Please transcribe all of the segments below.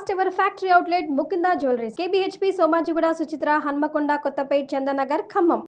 First ever factory outlet Mukunda jewelleries KBHP Somajiguda Suchitra Hanamkonda Kothapet Chandanagar Khammam.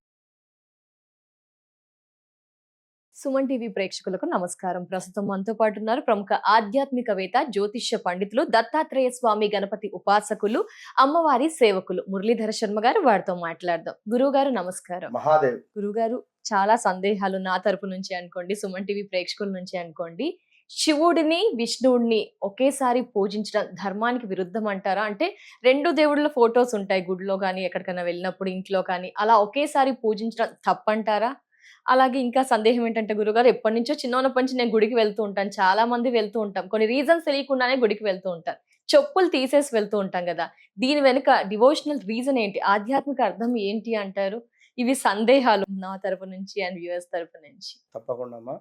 Suman TV ప్రేక్షకులకు నమస్కారం. ప్రస్తుతం మనతో పాటు ఉన్నారు ప్రముఖ ఆధ్యాత్మికవేత్త, జ్యోతిష్య పండితులు, దత్తాత్రేయ స్వామి గణపతి ఉపాసకులు, అమ్మవారి సేవకులు మురళీధర శర్మ గారు. వారితో మాట్లాడదాం. గురువు గారు నమస్కారం. మహాదేవ్. గురువు గారు, చాలా సందేహాలు నా తరపు నుంచి అనుకోండి, సుమన్ టీవీ ప్రేక్షకుల నుంచి అనుకోండి. శివుడిని విష్ణువుడిని ఒకేసారి పూజించడం ధర్మానికి విరుద్ధం అంటారా? అంటే రెండు దేవుళ్ళ ఫొటోస్ ఉంటాయి గుడిలో కానీ ఎక్కడికైనా వెళ్ళినప్పుడు, ఇంట్లో కానీ, అలా ఒకేసారి పూజించడం తప్పంటారా? అలాగే ఇంకా సందేహం ఏంటంటే గురుగారు, ఎప్పటి నుంచో చిన్నప్పటి నుంచి నేను గుడికి వెళ్తూ ఉంటాను, చాలా మంది వెళ్తూ ఉంటాం, కొన్ని రీజన్స్ తెలియకుండానే గుడికి వెళ్తూ ఉంటారు, చెప్పులు తీసేసి వెళ్తూ ఉంటాం కదా, దీని వెనుక డివోషనల్ రీజన్ ఏంటి, ఆధ్యాత్మిక అర్థం ఏంటి అంటారు? ఇవి సందేహాలు నా తరపు నుంచి అండ్ వ్యూవర్స్ తరపు నుంచి. తప్పకుండా అమ్మా,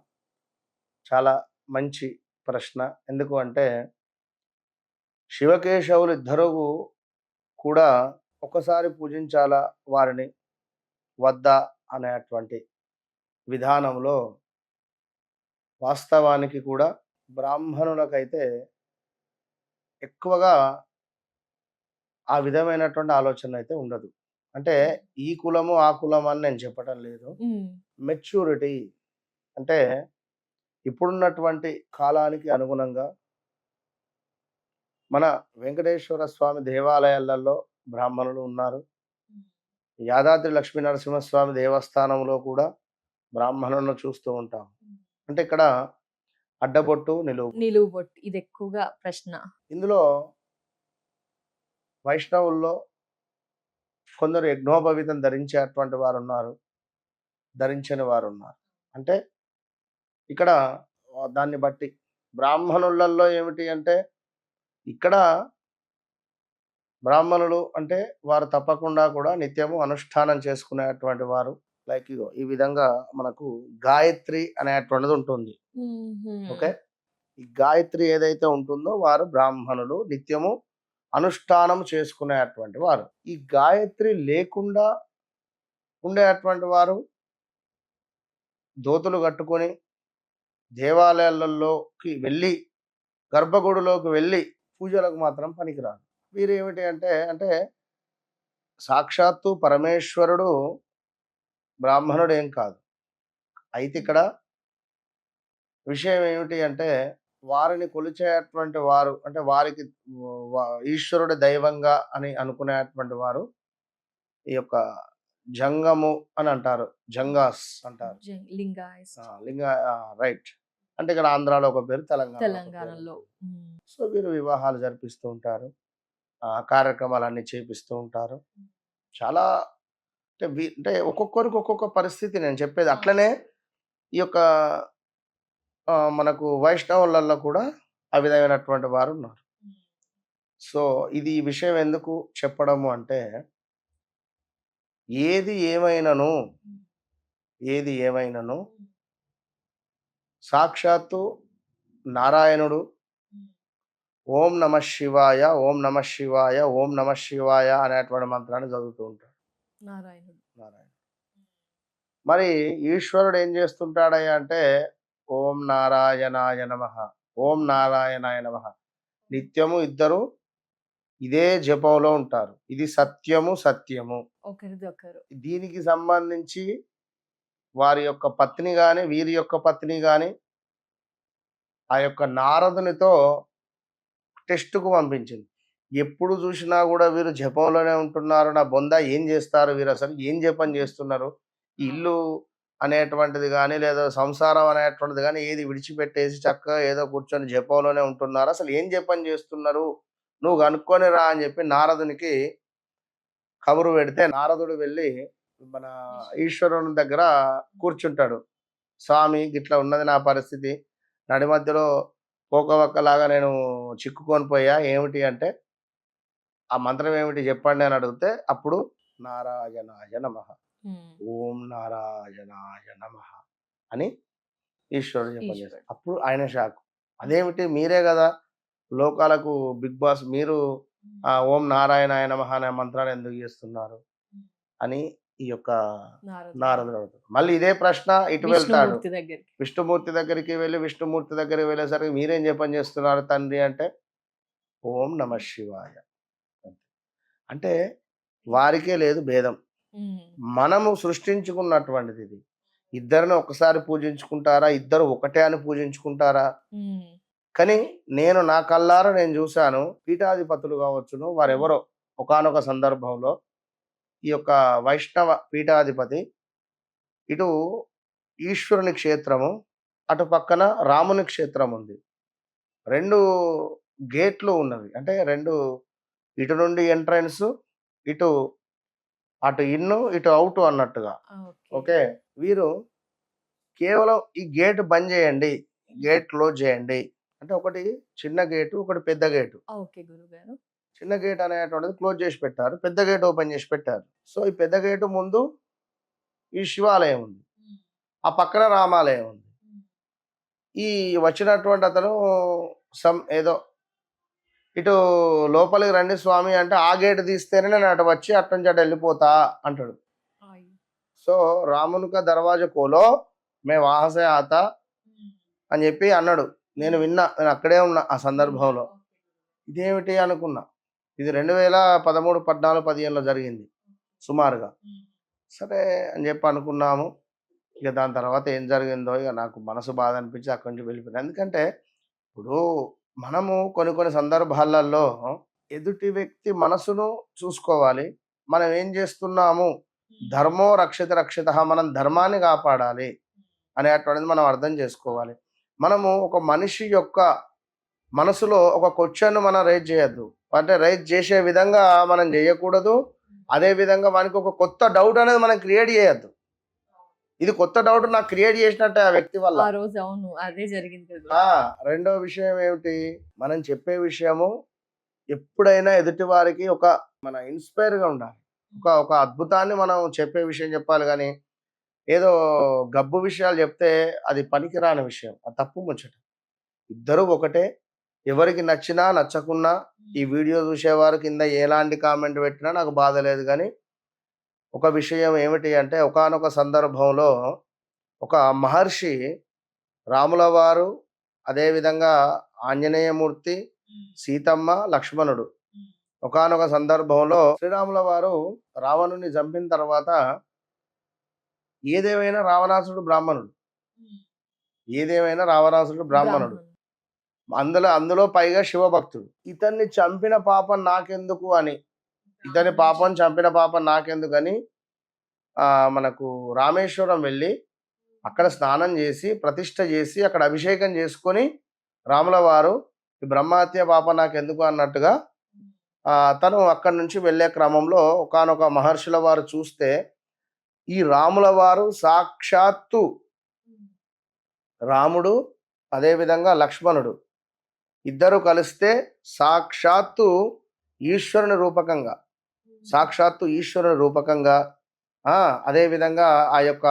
చాలా మంచి ప్రశ్న. ఎందుకు అంటే శివకేశవులు ఇద్దరు కూడా ఒకసారి పూజించాలా వారిని వద్దా అనేటువంటి విధానంలో వాస్తవానికి కూడా బ్రాహ్మణులకైతే ఎక్కువగా ఆ విధమైనటువంటి ఆలోచన అయితే ఉండదు. అంటే ఈ కులము ఆ కులం అని నేను చెప్పటం లేదు. మెచ్యూరిటీ అంటే ఇప్పుడున్నటువంటి కాలానికి అనుగుణంగా మన వెంకటేశ్వర స్వామి దేవాలయాలలో బ్రాహ్మణులు ఉన్నారు, యాదాద్రి లక్ష్మీ నరసింహస్వామి దేవస్థానంలో కూడా బ్రాహ్మణులను చూస్తూ ఉంటాం. అంటే ఇక్కడ అడ్డబొట్టు నిలువు బొట్టు ఇది ఎక్కువగా ప్రశ్న. ఇందులో వైష్ణవుల్లో కొందరు యజ్ఞోపవీతం ధరించేటువంటి వారు ఉన్నారు, ధరించని వారు ఉన్నారు. అంటే ఇక్కడ దాన్ని బట్టి బ్రాహ్మణులలో ఏమిటి అంటే, ఇక్కడ బ్రాహ్మణులు అంటే వారు తప్పకుండా కూడా నిత్యము అనుష్ఠానం చేసుకునేటువంటి వారు. లైక్ ఈ విధంగా మనకు గాయత్రి అనేటువంటిది ఉంటుంది. ఓకే, ఈ గాయత్రి ఏదైతే ఉంటుందో వారు బ్రాహ్మణులు, నిత్యము అనుష్ఠానం చేసుకునేటువంటి వారు. ఈ గాయత్రి లేకుండా ఉండేటువంటి వారు దోతులు కట్టుకొని దేవాలయాలలోకి వెళ్ళి గర్భగుడిలోకి వెళ్ళి పూజలకు మాత్రం పనికిరాదు. వీరు ఏమిటి అంటే అంటే సాక్షాత్తు పరమేశ్వరుడు బ్రాహ్మణుడు ఏం కాదు. అయితే ఇక్కడ విషయం ఏమిటి అంటే, వారిని కొలిచేటువంటి వారు అంటే వారికి ఈశ్వరుడు దైవంగా అని అనుకునేటువంటి వారు ఈ యొక్క జంగము అని అంటారు, జంగాస్ అంటారు, లింగా రైట్. అంటే ఇక్కడ ఆంధ్రాలో ఒక పేరు, తెలంగాణలో. సో వీరు వివాహాలు జరిపిస్తూ ఉంటారు, కార్యక్రమాలన్నీ చేపిస్తూ ఉంటారు. చాలా అంటే ఒక్కొక్కరికి ఒక్కొక్క పరిస్థితి నేను చెప్పేది. అట్లనే ఈ యొక్క మనకు వైష్ణవులలో కూడా ఆ విధమైనటువంటి వారు ఉన్నారు. సో ఇది ఈ విషయం ఎందుకు చెప్పడము అంటే, ఏది ఏమైనను సాక్షాత్తు నారాయణుడు ఓం నమ శివాయ, ఓం నమ శివాయ, ఓం నమ శివాయ అనేటువంటి మంత్రాన్ని చదువుతూ ఉంటాడు నారాయణుడు. మరి ఈశ్వరుడు ఏం చేస్తుంటాడయ్యా అంటే, ఓం నారాయణాయ నమః, ఓం నారాయణాయ నమః. నిత్యము ఇద్దరు ఇదే జపంలో ఉంటారు. ఇది సత్యము. దీనికి సంబంధించి వారి యొక్క పత్ని గాని వీరి యొక్క పత్ని గాని ఆ యొక్క నారదునితో టెస్టుకు పంపించింది. ఎప్పుడు చూసినా కూడా వీరు జపంలోనే ఉంటున్నారు, నా బొంద ఏం చేస్తారు వీరు, అసలు ఏం జపం చేస్తున్నారు, ఇల్లు అనేటువంటిది కానీ లేదా సంసారం అనేటువంటిది కానీ ఏది విడిచిపెట్టేసి చక్కగా ఏదో కూర్చొని జపంలోనే ఉంటున్నారు, అసలు ఏం జపం చేస్తున్నారు, నువ్వు కనుక్కొని రా అని చెప్పి నారదునికి కబురు పెడితే, నారదుడు వెళ్ళి మన ఈశ్వరుని దగ్గర కూర్చుంటాడు. స్వామి గిట్లా ఉన్నది నా పరిస్థితి, నడి మధ్యలో పోకవక్కలాగా నేను చిక్కుకొని పోయా, ఏమిటి అంటే ఆ మంత్రం ఏమిటి చెప్పండి అని అడిగితే, అప్పుడు నారాయణాయ నమః, ఓం నారాయణాయ నమః అని ఈశ్వరుడు జపం చేస్తాడు. అప్పుడు ఆయన షాక్, అదేమిటి మీరే కదా లోకాలకు బిగ్ బాస్, మీరు ఓం నారాయణాయ నమః అనే మంత్రాన్ని ఎందుకు చేస్తున్నారు అని ఈ యొక్క నారదుడు అడుగుతాడు. మళ్ళీ ఇదే ప్రశ్న ఇటు వెళ్తాడు విష్ణుమూర్తి దగ్గరికి వెళ్ళి, విష్ణుమూర్తి దగ్గరికి వెళ్ళేసరికి మీరేం జపం చేస్తున్నారు తండ్రి అంటే, ఓం నమ శివాయ. అంటే వారికే లేదు భేదం, మనము సృష్టించుకున్నటువంటిది ఇది. ఇద్దరిని ఒకసారి పూజించుకుంటారా, ఇద్దరు ఒకటే అని పూజించుకుంటారా? కానీ నేను నా కల్లారా నేను చూశాను, పీఠాధిపతులు కావచ్చును వారెవరో ఒకానొక సందర్భంలో ఈ యొక్క వైష్ణవ పీఠాధిపతి ఇటు ఈశ్వరుని క్షేత్రము, అటు పక్కన రాముని క్షేత్రం ఉంది. 2 గేట్లు ఉన్నవి, అంటే 2 ఇటు నుండి ఎంట్రన్స్, ఇటు అటు ఇన్ను ఇటు అవుట్ అన్నట్టుగా. ఓకే, వీరు కేవలం ఈ గేట్ బంద్ చేయండి, గేట్ క్లోజ్ చేయండి అంటే, ఒకటి చిన్న గేటు ఒకటి పెద్ద గేటు. ఓకే గురుగారు. చిన్న గేట్ అనేటువంటిది క్లోజ్ చేసి పెట్టారు, పెద్ద గేట్ ఓపెన్ చేసి పెట్టారు. సో ఈ పెద్ద గేటు ముందు ఈ శివాలయం ఉంది, ఆ పక్కన రామాలయం ఉంది. ఈ వచ్చినటువంటి అతను ఏదో ఇటు లోపలికి రండి స్వామి అంటే, ఆ గేట్ తీస్తేనే నేను అటు వచ్చి అటు నుంచి అటు వెళ్ళిపోతా అంటాడు. సో రామునిక దర్వాజా కోలో మే వాహసే ఆత అని చెప్పి అన్నాడు. నేను విన్నా, నేను అక్కడే ఉన్నా ఆ సందర్భంలో. ఇదేమిటి అనుకున్నా, ఇది 2013, 14, 15లో జరిగింది సుమారుగా. సరే అని చెప్పి అనుకున్నాము. ఇక దాని తర్వాత ఏం జరిగిందో ఇక నాకు మనసు బాధ అనిపించి అక్కడి నుంచి వెళ్ళిపోయింది. ఎందుకంటే ఇప్పుడు మనము కొన్ని సందర్భాలలో ఎదుటి వ్యక్తి మనసును చూసుకోవాలి. మనం ఏం చేస్తున్నాము, ధర్మో రక్షిత రక్షిత, మనం ధర్మాన్ని కాపాడాలి అనేటువంటిది మనం అర్థం చేసుకోవాలి. మనము ఒక మనిషి యొక్క మనసులో ఒక క్వశ్చన్ మనం రైజ్ చేయొద్దు, అంటే రైజ్ చేసే విధంగా మనం చేయకూడదు. అదే విధంగా వానికి ఒక కొత్త డౌట్ అనేది మనం క్రియేట్ చేయొద్దు. ఇది కొత్త డౌట్ నాకు క్రియేట్ చేసినట్టే ఆ వ్యక్తి వల్ల. ఆ రోజు అవును అదే జరిగింది. రెండో విషయం ఏమిటి, మనం చెప్పే విషయము ఎప్పుడైనా ఎదుటి వారికి ఒక మన ఇన్స్పైర్ గా ఉండాలి. ఒక అద్భుతాన్ని మనం చెప్పే విషయం చెప్పాలి, కానీ ఏదో గబ్బు విషయాలు చెప్తే అది పనికిరాని విషయం, అది తప్పు ముచ్చట. ఇద్దరు ఒకటే, ఎవరికి నచ్చినా నచ్చకున్నా ఈ వీడియో చూసేవారు కింద ఎలాంటి కామెంట్ పెట్టినా నాకు బాధ లేదు. కానీ ఒక విషయం ఏమిటి అంటే, ఒకానొక సందర్భంలో ఒక మహర్షి రాముల వారు, అదేవిధంగా ఆంజనేయమూర్తి, సీతమ్మ, లక్ష్మణుడు ఒకానొక సందర్భంలో శ్రీరాముల వారు రావణుని చంపిన తర్వాత, ఏదేమైనా రావణాసురుడు బ్రాహ్మణుడు, ఏదేమైనా రావణాసురుడు బ్రాహ్మణుడు, అందులో పైగా శివభక్తుడు. ఇతన్ని చంపిన పాపం నాకెందుకు అని, ఇతని పాపం చంపిన పాపం నాకెందుకని మనకు రామేశ్వరం వెళ్ళి అక్కడ స్నానం చేసి ప్రతిష్ఠ చేసి అక్కడ అభిషేకం చేసుకొని రాముల వారు ఈ బ్రహ్మహత్య పాపం నాకెందుకు అన్నట్టుగా తను అక్కడి నుంచి వెళ్ళే క్రమంలో ఒకానొక మహర్షుల వారు చూస్తే, ఈ రాముల వారు సాక్షాత్తు రాముడు అదేవిధంగా లక్ష్మణుడు ఇద్దరు కలిస్తే సాక్షాత్తు ఈశ్వరుని రూపకంగా, సాక్షాత్తు ఈశ్వరుని రూపకంగా, అదేవిధంగా ఆ యొక్క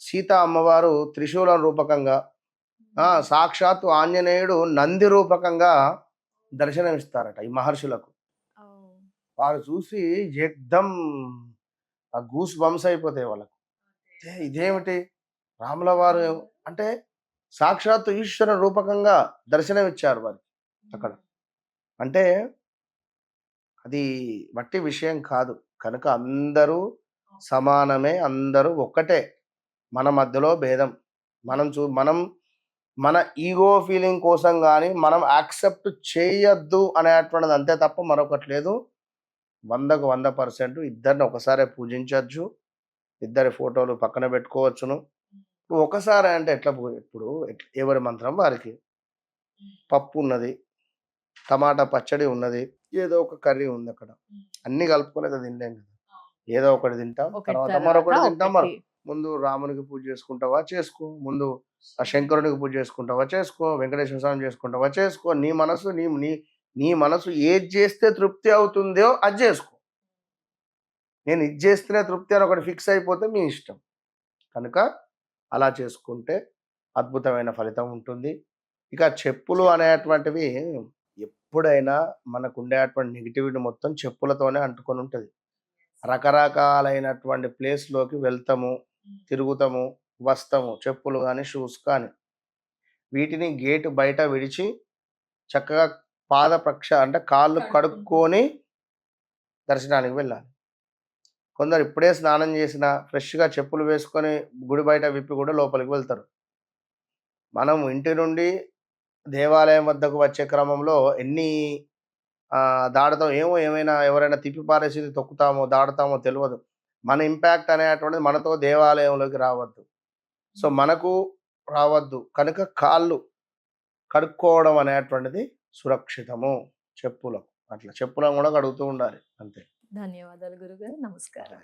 సీత అమ్మవారు త్రిశూలం రూపకంగా, సాక్షాత్తు ఆంజనేయుడు నంది రూపకంగా దర్శనమిస్తారట ఈ మహర్షులకు. వారు చూసి ఏకదం గూస్ బంప్స్ అయిపోతాయి వాళ్ళకు. ఇదేమిటి రాముల వారు అంటే సాక్షాత్తు ఈశ్వర రూపకంగా దర్శనమిచ్చారు వారికి అక్కడ. అంటే అది వట్టి విషయం కాదు. కనుక అందరూ సమానమే, అందరూ ఒక్కటే. మన మధ్యలో భేదం మనం మన ఈగో ఫీలింగ్ కోసం కానీ మనం యాక్సెప్ట్ చేయొద్దు అనేటువంటిది, అంతే తప్ప మరొకటి లేదు. 100కు 100% ఇద్దరిని ఒకసారి పూజించవచ్చు, ఇద్దరి ఫోటోలు పక్కన పెట్టుకోవచ్చును. ఒకసారి అంటే ఇప్పుడు ఎవరి మంత్రం వారికి. పప్పు ఉన్నది, టమాటా పచ్చడి ఉన్నది, ఏదో ఒక కర్రీ ఉంది, అక్కడ అన్ని కలుపుకొని అయితే తినలేం కదా. ఏదో ఒకటి తింటాం, తర్వాత మరొకటి తింటాం. ముందు రామునికి పూజ చేసుకుంటావా చేసుకో, ముందు ఆ శంకరునికి పూజ చేసుకుంటావా చేసుకో, వెంకటేశ్వర స్వామి చేసుకుంటావా చేసుకో. నీ మనసు నీ మనసు ఏది చేస్తే తృప్తి అవుతుందో అది చేసుకో. నేను ఇది చేస్తేనే తృప్తి అని ఒకటి ఫిక్స్ అయిపోతే మీ ఇష్టం. కనుక అలా చేసుకుంటే అద్భుతమైన ఫలితం ఉంటుంది. ఇక చెప్పులు అనేటువంటివి ఎప్పుడైనా మనకు ఉండేటువంటి నెగిటివిటీ మొత్తం చెప్పులతోనే అంటుకొని ఉంటుంది. రకరకాలైనటువంటి ప్లేస్లోకి వెళ్తాము, తిరుగుతాము, వస్తాము, చెప్పులు కానీ షూస్ కానీ, వీటిని గేటు బయట విడిచి చక్కగా పాద ప్రక్ష అంటే కాళ్ళు కడుక్కొని దర్శనానికి వెళ్ళాలి. కొందరు ఇప్పుడే స్నానం చేసిన ఫ్రెష్గా చెప్పులు వేసుకొని గుడి బయట విప్పి కూడా లోపలికి వెళ్తారు. మనం ఇంటి నుండి దేవాలయం వద్దకు వచ్చే క్రమంలో ఎన్ని దాడతాం ఏమో, ఏమైనా ఎవరైనా తిప్పి పారేసి తొక్కుతామో దాడతామో తెలియదు. మన ఇంపాక్ట్ అనేటువంటిది మనతో దేవాలయంలోకి రావద్దు. సో మనకు రావద్దు కనుక కాళ్ళు కడుక్కోవడం అనేటువంటిది సురక్షితము. చెప్పులను కూడా కడుగుతూ ఉండాలి అంతే. ధన్యవాదాలు గురుగారు. నమస్కారం.